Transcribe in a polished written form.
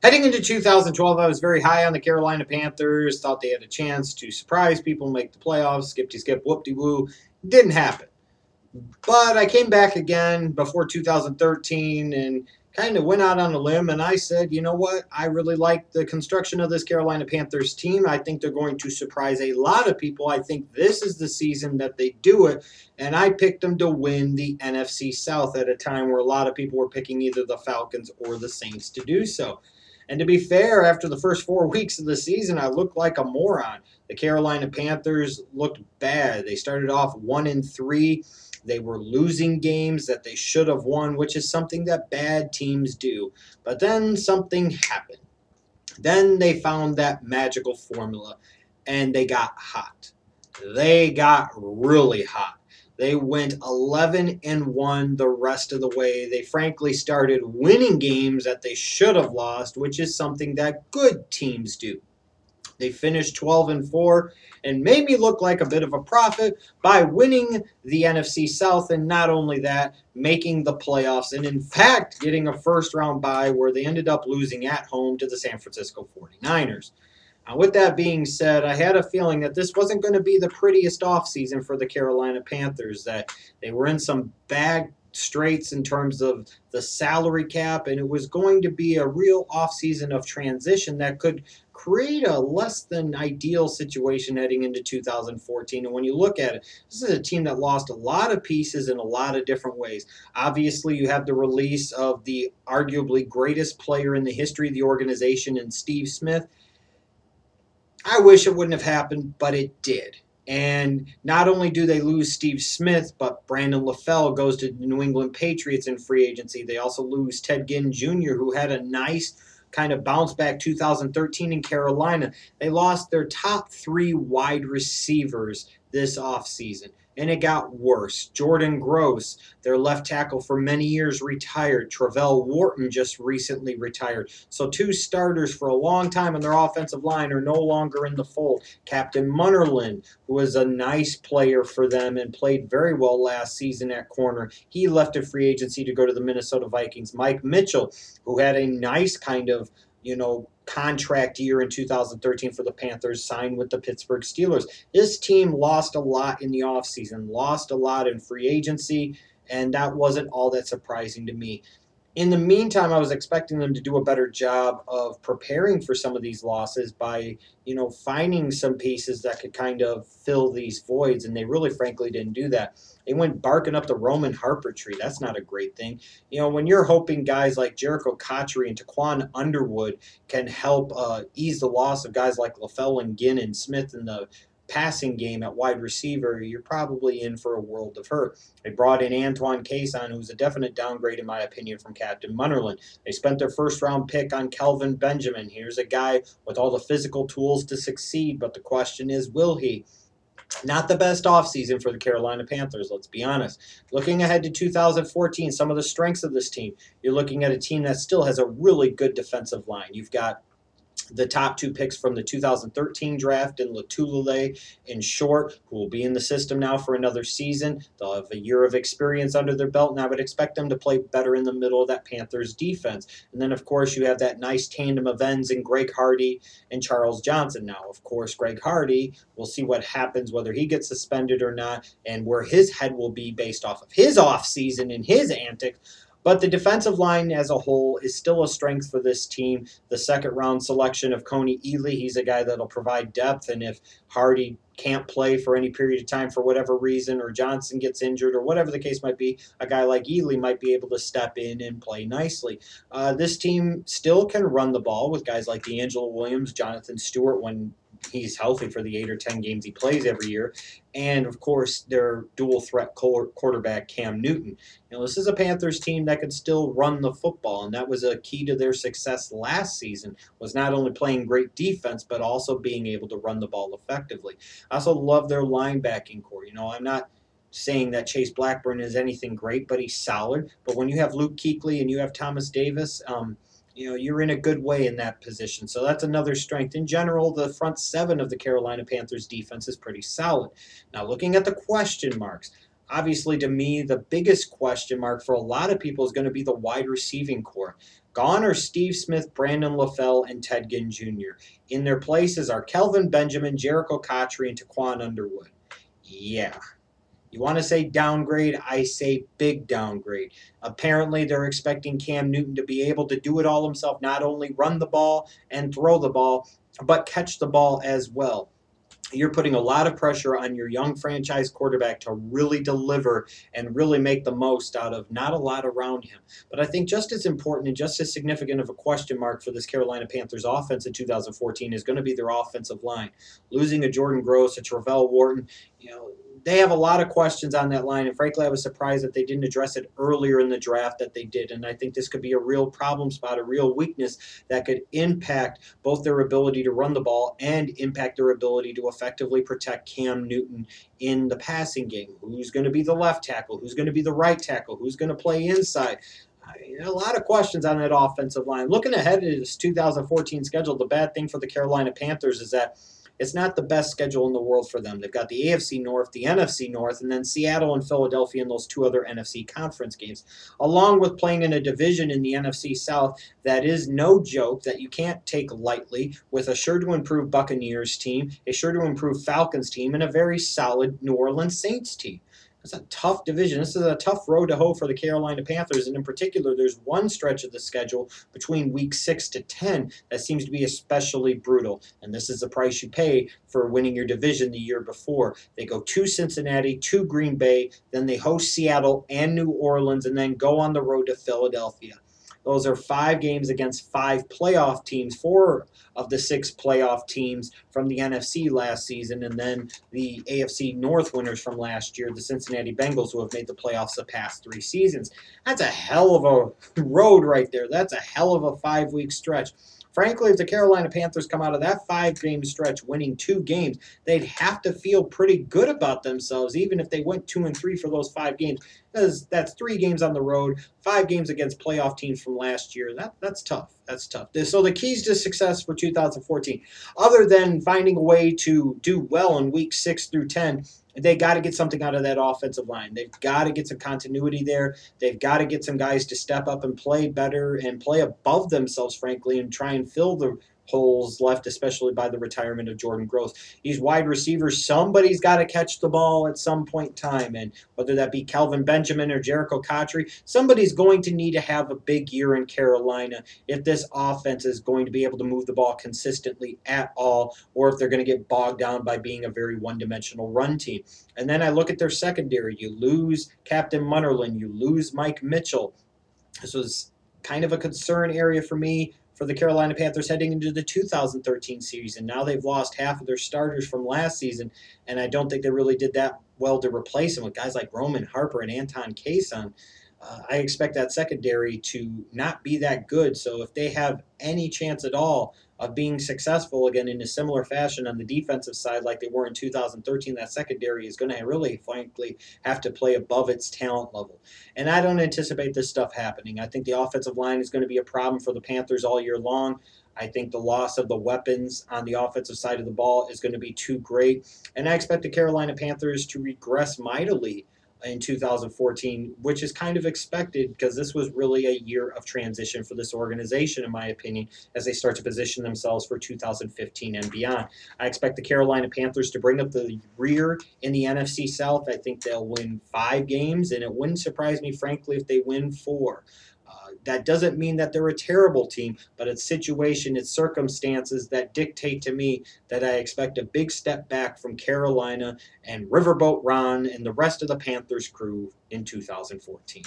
Heading into 2012, I was very high on the Carolina Panthers, thought they had a chance to surprise people, make the playoffs, skip-de-skip, whoop-de-woo. Didn't happen. But I came back again before 2013 and kind of went out on a limb and I said, you know what? I really like the construction of this Carolina Panthers team. I think they're going to surprise a lot of people. I think this is the season that they do it. And I picked them to win the NFC South at a time where a lot of people were picking either the Falcons or the Saints to do so. And to be fair, after the first 4 weeks of the season, I looked like a moron. The Carolina Panthers looked bad. They started off 1-3. They were losing games that they should have won, which is something that bad teams do. But then something happened. Then they found that magical formula, and they got hot. They got really hot. They went 11-1 the rest of the way. They frankly started winning games that they should have lost, which is something that good teams do. They finished 12-4 and made me look like a bit of a prophet by winning the NFC South, and not only that, making the playoffs and in fact getting a first round bye where they ended up losing at home to the San Francisco 49ers. Now, with that being said, I had a feeling that this wasn't going to be the prettiest offseason for the Carolina Panthers, that they were in some bad straits in terms of the salary cap, and it was going to be a real offseason of transition that could create a less than ideal situation heading into 2014. And when you look at it, this is a team that lost a lot of pieces in a lot of different ways. Obviously, you have the release of the arguably greatest player in the history of the organization in Steve Smith. I wish it wouldn't have happened, but it did. And not only do they lose Steve Smith, but Brandon LaFell goes to the New England Patriots in free agency. They also lose Ted Ginn Jr., who had a nice kind of bounce back 2013 in Carolina. They lost their top three wide receivers this offseason. And it got worse. Jordan Gross, their left tackle for many years, retired. Travell Wharton just recently retired. So two starters for a long time on their offensive line are no longer in the fold. Captain Munnerlyn, who was a nice player for them and played very well last season at corner, he left a free agency to go to the Minnesota Vikings. Mike Mitchell, who had a nice kind of contract year in 2013 for the Panthers, signed with the Pittsburgh Steelers. This team lost a lot in the offseason, lost a lot in free agency, and that wasn't all that surprising to me. In the meantime, I was expecting them to do a better job of preparing for some of these losses by, finding some pieces that could kind of fill these voids, and they really, frankly, didn't do that. They went barking up the Roman Harper tree. That's not a great thing. When you're hoping guys like Jericho Cotchery and Taquan Underwood can help ease the loss of guys like LaFell and Ginn and Smith in the passing game at wide receiver, you're probably in for a world of hurt. They brought in Antoine Cason, who's a definite downgrade, in my opinion, from Captain Munnerlyn. They spent their first-round pick on Kelvin Benjamin. Here's a guy with all the physical tools to succeed, but the question is, will he? Not the best offseason for the Carolina Panthers, let's be honest. Looking ahead to 2014, some of the strengths of this team, you're looking at a team that still has a really good defensive line. You've got the top two picks from the 2013 draft in Latulele and Short, who will be in the system now for another season. They'll have a year of experience under their belt, and I would expect them to play better in the middle of that Panthers defense. And then, of course, you have that nice tandem of ends in Greg Hardy and Charles Johnson. Now, of course, Greg Hardy, we'll see what happens, whether he gets suspended or not, and where his head will be based off of his offseason and his antics. But the defensive line as a whole is still a strength for this team. The second-round selection of Coney Ely, he's a guy that'll provide depth, and if Hardy can't play for any period of time for whatever reason, or Johnson gets injured, or whatever the case might be, a guy like Ely might be able to step in and play nicely. This team still can run the ball with guys like D'Angelo Williams, Jonathan Stewart when he's healthy for the 8 or 10 games he plays every year, and of course their dual threat quarterback Cam Newton. This is a Panthers team that could still run the football, and that was a key to their success last season, was not only playing great defense but also being able to run the ball effectively. I also love their linebacking core. I'm not saying that Chase Blackburn is anything great, but he's solid. But when you have Luke Kuechly and you have Thomas Davis, you're in a good way in that position. So that's another strength. In general, the front seven of the Carolina Panthers defense is pretty solid. Now, looking at the question marks, obviously to me, the biggest question mark for a lot of people is going to be the wide receiving core. Gone are Steve Smith, Brandon LaFell, and Ted Ginn Jr. In their places are Kelvin Benjamin, Jericho Cotchery, and Taquan Underwood. Yeah. You want to say downgrade? I say big downgrade. Apparently, they're expecting Cam Newton to be able to do it all himself, not only run the ball and throw the ball, but catch the ball as well. You're putting a lot of pressure on your young franchise quarterback to really deliver and really make the most out of not a lot around him. But I think just as important and just as significant of a question mark for this Carolina Panthers offense in 2014 is going to be their offensive line. Losing a Jordan Gross, a Travell Wharton, they have a lot of questions on that line, and frankly, I was surprised that they didn't address it earlier in the draft that they did. And I think this could be a real problem spot, a real weakness that could impact both their ability to run the ball and impact their ability to effectively protect Cam Newton in the passing game. Who's going to be the left tackle? Who's going to be the right tackle? Who's going to play inside? A lot of questions on that offensive line. Looking ahead at this 2014 schedule, the bad thing for the Carolina Panthers is that it's not the best schedule in the world for them. They've got the AFC North, the NFC North, and then Seattle and Philadelphia in those two other NFC conference games, along with playing in a division in the NFC South that is no joke, that you can't take lightly, with a sure-to-improve Buccaneers team, a sure-to-improve Falcons team, and a very solid New Orleans Saints team. It's a tough division. This is a tough road to hoe for the Carolina Panthers, and in particular, there's one stretch of the schedule between week 6 to 10 that seems to be especially brutal, and this is the price you pay for winning your division the year before. They go to Cincinnati, to Green Bay, then they host Seattle and New Orleans, and then go on the road to Philadelphia. Those are 5 games against 5 playoff teams, 4 of the 6 playoff teams from the NFC last season, and then the AFC North winners from last year, the Cincinnati Bengals, who have made the playoffs the past 3 seasons. That's a hell of a road right there. That's a hell of a 5-week stretch. Frankly, if the Carolina Panthers come out of that 5-game stretch winning 2 games, they'd have to feel pretty good about themselves, even if they went 2-3 for those 5 games. Because that's 3 games on the road, 5 games against playoff teams from last year. That's tough. That's tough. So the keys to success for 2014, other than finding a way to do well in weeks 6 through 10, they got to get something out of that offensive line. They've got to get some continuity there. They've got to get some guys to step up and play better and play above themselves, frankly, and try and fill the holes left, especially by the retirement of Jordan Gross. These wide receivers, somebody's got to catch the ball at some point in time, and whether that be Kelvin Benjamin or Jericho Cotchery, somebody's going to need to have a big year in Carolina if this offense is going to be able to move the ball consistently at all, or if they're going to get bogged down by being a very one-dimensional run team. And then I look at their secondary. You lose Captain Munnerlyn. You lose Mike Mitchell. This was kind of a concern area for me for the Carolina Panthers heading into the 2013 season. Now they've lost half of their starters from last season, and I don't think they really did that well to replace them with guys like Roman Harper and Anton Kaysen. I expect that secondary to not be that good, so if they have any chance at all of being successful again in a similar fashion on the defensive side like they were in 2013, that secondary is going to really, frankly, have to play above its talent level. And I don't anticipate this stuff happening. I think the offensive line is going to be a problem for the Panthers all year long. I think the loss of the weapons on the offensive side of the ball is going to be too great. And I expect the Carolina Panthers to regress mightily in 2014, which is kind of expected because this was really a year of transition for this organization, in my opinion, as they start to position themselves for 2015 and beyond. I expect the Carolina Panthers to bring up the rear in the NFC South. I think they'll win 5 games, and it wouldn't surprise me, frankly, if they win 4. That doesn't mean that they're a terrible team, but it's situation, it's circumstances that dictate to me that I expect a big step back from Carolina and Riverboat Ron and the rest of the Panthers crew in 2014.